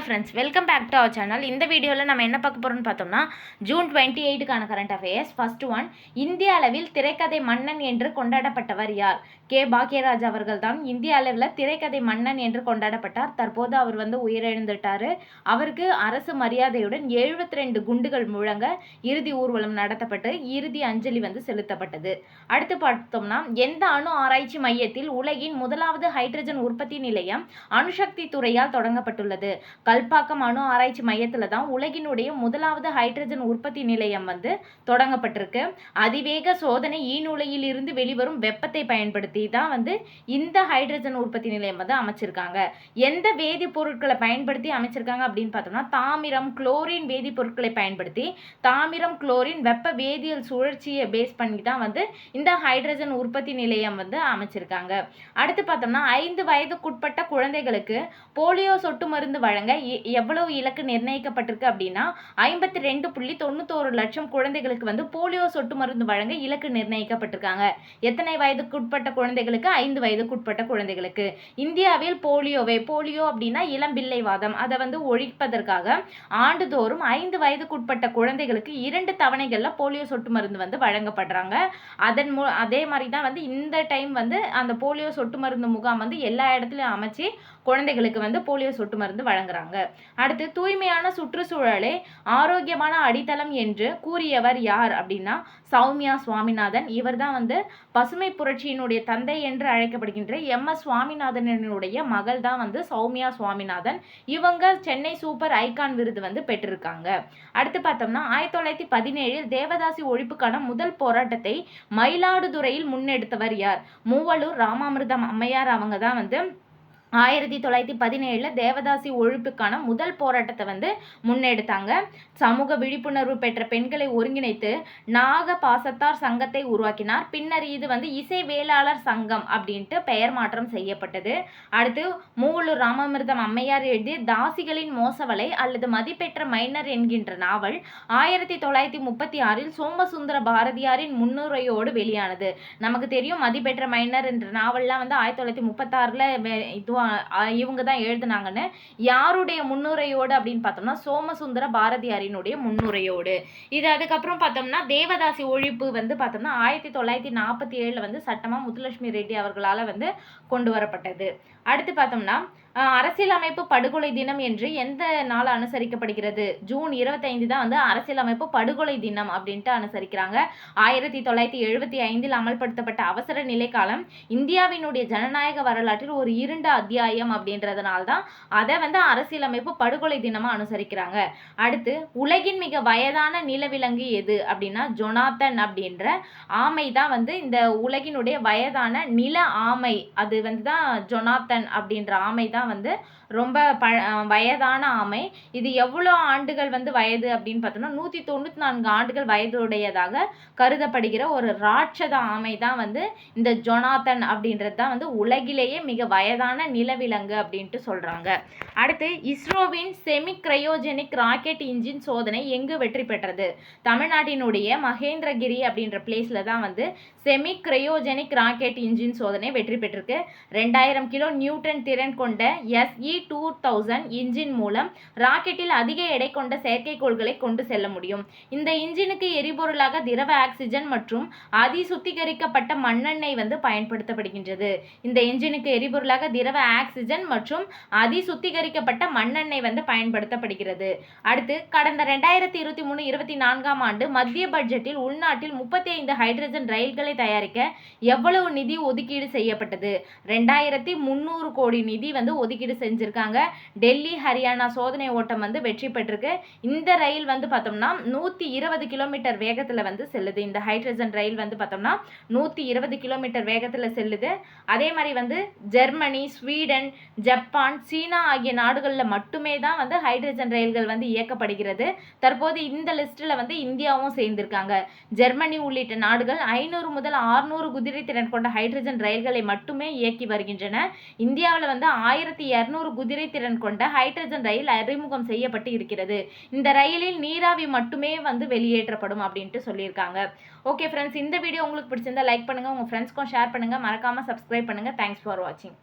Friends, welcome back to our channel. இந்த வீடியோவில் நம்ம என்ன பார்க்க போகிறோம்னு பார்த்தோம்னா, ஜூன் 28க்கான கரண்ட் அஃபேர்ஸ். ஃபர்ஸ்ட் ஒன், இந்திய அளவில் திரைக்கதை மன்னன் என்று கொண்டாடப்பட்டவர் யார்? கே. பாக்யராஜ் அவர்கள் தான் இந்திய அளவில் திரைக்கதை மன்னன் என்று கொண்டாடப்பட்டார். தற்போது அவர் உயிரிழந்துட்டார். அவருக்கு அரசு மரியாதையுடன் 72 குண்டுகள் முழங்க இறுதி ஊர்வலம் நடத்தப்பட்டு இறுதி அஞ்சலி செலுத்தப்பட்டது. அடுத்து பார்த்தோம்னா, எந்த அணு ஆராய்ச்சி மையத்தில் உலகின் முதலாவது ஹைட்ரஜன் உற்பத்தி நிலையம் அணுசக்தி துறையால் தொடங்கப்பட்டுள்ளது? கல்பாக்கம் அணு ஆராய்ச்சி மையத்தில் தான் உலகினுடைய முதலாவது ஹைட்ரஜன் உற்பத்தி நிலையம் தொடங்கப்பட்டிருக்கு. அதிவேக சோதனை ஈநுழையில் இருந்து வெளிவரும் வெப்பத்தை பயன்படுத்தி தான் இந்த ஹைட்ரஜன் உற்பத்தி நிலையம் அமைச்சிருக்காங்க. எந்த வேதிப்பொருட்களை பயன்படுத்தி அமைச்சிருக்காங்க அப்படின்னு பார்த்தோம்னா, தாமிரம் குளோரின் வேதிப்பொருட்களை பயன்படுத்தி தாமிரம் குளோரின் வெப்ப வேதியியல் சுழற்சியை பேஸ் பண்ணி தான் இந்த ஹைட்ரஜன் உற்பத்தி நிலையம் அமைச்சிருக்காங்க. அடுத்து பார்த்தோம்னா, 5 வயதுக்குட்பட்ட குழந்தைகளுக்கு போலியோ சொட்டு மருந்து வழங்க எவ்வளவு இலக்கு நிர்ணயிக்கப்பட்டிருக்கு அப்படின்னா, 52.91 லட்சம் குழந்தைகளுக்கு போலியோ சொட்டு மருந்து வழங்க இலக்கு நிர்ணயிக்கப்பட்டிருக்காங்க. எத்தனை வயதுக்குட்பட்ட குழந்தைகளுக்கு? 5 வயதுக்குட்பட்ட குழந்தைகளுக்கு. இந்தியாவில் போலியோ அப்படின்னா இளம்பிள்ளைவாதம், அதை ஒழிப்பதற்காக ஆண்டுதோறும் 5 வயதுக்குட்பட்ட குழந்தைகளுக்கு 2 தவணைகள்ல போலியோ சொட்டு மருந்து வழங்கப்படுறாங்க. அதே மாதிரி தான் இந்த டைம் அந்த போலியோ சொட்டு மருந்து முகாம் எல்லா இடத்துலையும் அமைச்சு குழந்தைகளுக்கு போலியோ சொட்டு மருந்து வழங்குறாங்க. அடுத்து, தூய்மையான சுற்றுச்சூழலே ஆரோக்கியமான அடித்தளம் என்று கூறியவர் யார் அப்படின்னா, சௌமியா சுவாமிநாதன். இவர் தான் பசுமை புரட்சியினுடைய தந்தை என்று அழைக்கப்படுகின்ற MS சுவாமிநாதனுடைய மகள் தான் சௌமியா சுவாமிநாதன். இவங்க சென்னை சூப்பர் ஐகான் விருது பெற்றிருக்காங்க. அடுத்து பார்த்தோம்னா, 1917 தேவதாசி ஒழிப்புக்கான முதல் போராட்டத்தை மயிலாடுதுறையில் முன்னெடுத்தவர் யார்? மூவலூர் ராமாமிர்தம் அம்மையார். அவங்க தான் 1917 தேவதாசி ஒழிப்புக்கான முதல் போராட்டத்தை முன்னெடுத்தாங்க. சமூக விழிப்புணர்வு பெற்ற பெண்களை ஒருங்கிணைத்து நாக பாசத்தார் சங்கத்தை உருவாக்கினார். பின்னர் இது இசை வேளாளர் சங்கம் அப்படின்ட்டு பெயர் மாற்றம் செய்யப்பட்டது. அடுத்து, மூவலூர் ராமாமிர்தம் அம்மையார் எழுதிய தாசிகளின் மோசவலை அல்லது மதிப்பெற்ற மைனர் என்கின்ற நாவல் 1936 சோமசுந்தர பாரதியாரின் முன்னுரையோடு வெளியானது. நமக்கு தெரியும், மதிப்பெற்ற மைனர் என்ற நாவல்லாம் 1936 இவங்க தான் எழுதுனாங்கன்னு. யாருடைய முன்னுரையோடு அப்படின்னு பார்த்தோம்னா, சோமசுந்தர பாரதியாரினுடைய முன்னுரையோடு. இது அதுக்கப்புறம் பார்த்தோம்னா, தேவதாசி ஒழிப்பு பார்த்தோம்னா 1947 சட்டமா முத்துலட்சுமி ரெட்டி அவர்களால் கொண்டு வரப்பட்டது. அடுத்து பார்த்தோம்னா, அரசியலமைப்பு படுகொலை தினம் என்று எந்த நாள் அனுசரிக்கப்படுகிறது? ஜூன் 25 தான் அரசியலமைப்பு படுகொலை தினம் அப்படின்ட்டு அனுசரிக்கிறாங்க. 1975 அமல்படுத்தப்பட்ட அவசர நிலை காலம் இந்தியாவினுடைய ஜனநாயக வரலாற்றில் ஒரு இருண்ட அத்தியாயம் அப்படின்றதுனால தான் அதை அரசியலமைப்பு படுகொலை தினமா அனுசரிக்கிறாங்க. அடுத்து, உலகின் மிக வயதான நிலவிலங்கு எது அப்படின்னா, ஜொனாத்தன் அப்படின்ற ஆமை தான் இந்த உலகினுடைய வயதான நில ஆமை. அது தான் ஜொனாத்தன் அப்படின்ற ஆமை தான் ரொம்ப வயதான ஆமை. இது எவ்வளோ ஆண்டுகள் வயது அப்படின்னு பார்த்தோம்னா, 194 ஆண்டுகள் வயதுடையதாக கருதப்படுகிற ஒரு ராட்சத ஆமை தான் இந்த ஜொனாத்தன் அப்படின்றது தான் உலகிலேயே மிக வயதான நிலவிலங்கு அப்படின்ட்டு சொல்றாங்க. அடுத்து, இஸ்ரோவின் செமி கிரையோஜெனிக் ராக்கெட் இன்ஜின் சோதனை எங்கு வெற்றி பெற்றது? தமிழ்நாட்டினுடைய மகேந்திரகிரி அப்படின்ற பிளேஸ்ல தான் செமி கிரையோஜெனிக் ராக்கெட் இன்ஜின் சோதனை வெற்றி பெற்றிருக்கு. 2000 கிலோ நியூட்டன் திறன் கொண்ட SE-2000 இன்ஜின் மூலம் ராக்கெட்டில் அதிக எடை கொண்ட செயற்கைக்கோள்களை கொண்டு செல்ல முடியும். இந்த இன்ஜினுக்கு எரிபொருளாக திரவ ஆக்சிஜன் மற்றும் அதி சுத்திகரிக்கப்பட்ட மண்ணெண்ணெய் பயன்படுத்தப்படுகின்றது. இந்த இன்ஜினுக்கு எரிபொருளாக திரவ ஆக்சிஜன் மற்றும் அதி சுத்திகரிக்கப்பட்ட மண்ணெண்ணெய் பயன்படுத்தப்படுகிறது. அடுத்து, கடந்த 2023-24 ஆண்டு மத்திய பட்ஜெட்டில் உள்நாட்டில் 35 ஹைட்ரஜன் ரயில்களை தயாரிக்க எவ்வளவு நிதி ஒதுக்கீடு செய்யப்பட்டது? 2300 கோடி நிதி ஒதுக்கீடு செஞ்சிருக்காங்க. டெல்லி ஹரியானா சோதனை ஓட்டம் வெற்றி பெற்றிருக்கு. இந்த ரயில் பார்த்தோம்னா 120 கிலோமீட்டர் வேகத்துல செல்லுது. இந்த ஹைட்ரஜன் ரயில் பார்த்தோம்னா 120 கிலோமீட்டர் வேகத்துல செல்லுது. அதே மாதிரி ஜெர்மனி, ஸ்வீடன், ஜப்பான், சீனா ஆகிய நாடுகளில் மட்டுமே தான் ஹைட்ரஜன் ரயில்கள் இயக்கப்படுகிறது. தற்போது இந்த லிஸ்ட்ல இந்தியாவும் சேர்ந்திருக்காங்க. ஜெர்மனி உள்ளிட்ட நாடுகள் 500 முதல் 600 குதிரை திறன் கொண்ட ஹைட்ரஜன் ரயில்களை மட்டுமே இயக்கி வருகின்றன. இந்தியாவில் 1200 குதிரை திறன் கொண்ட ஹைட்ரஜன் ரயில் அறிமுகம் செய்யப்பட்டு இருக்கிறது. இந்த ரயிலில் நீராவி மட்டுமே வெளியேற்றப்படும் அப்படின்ட்டு சொல்லியிருக்காங்க. ஓகே ஃப்ரெண்ட்ஸ், இந்த வீடியோ உங்களுக்கு பிடிச்சிருந்தா லைக் பண்ணுங்க, உங்க ஃப்ரெண்ட்ஸ்க்கும் ஷேர் பண்ணுங்க, மறக்காம சப்ஸ்கிரைப் பண்ணுங்க. தேங்க்ஸ் ஃபார் வாட்சிங்.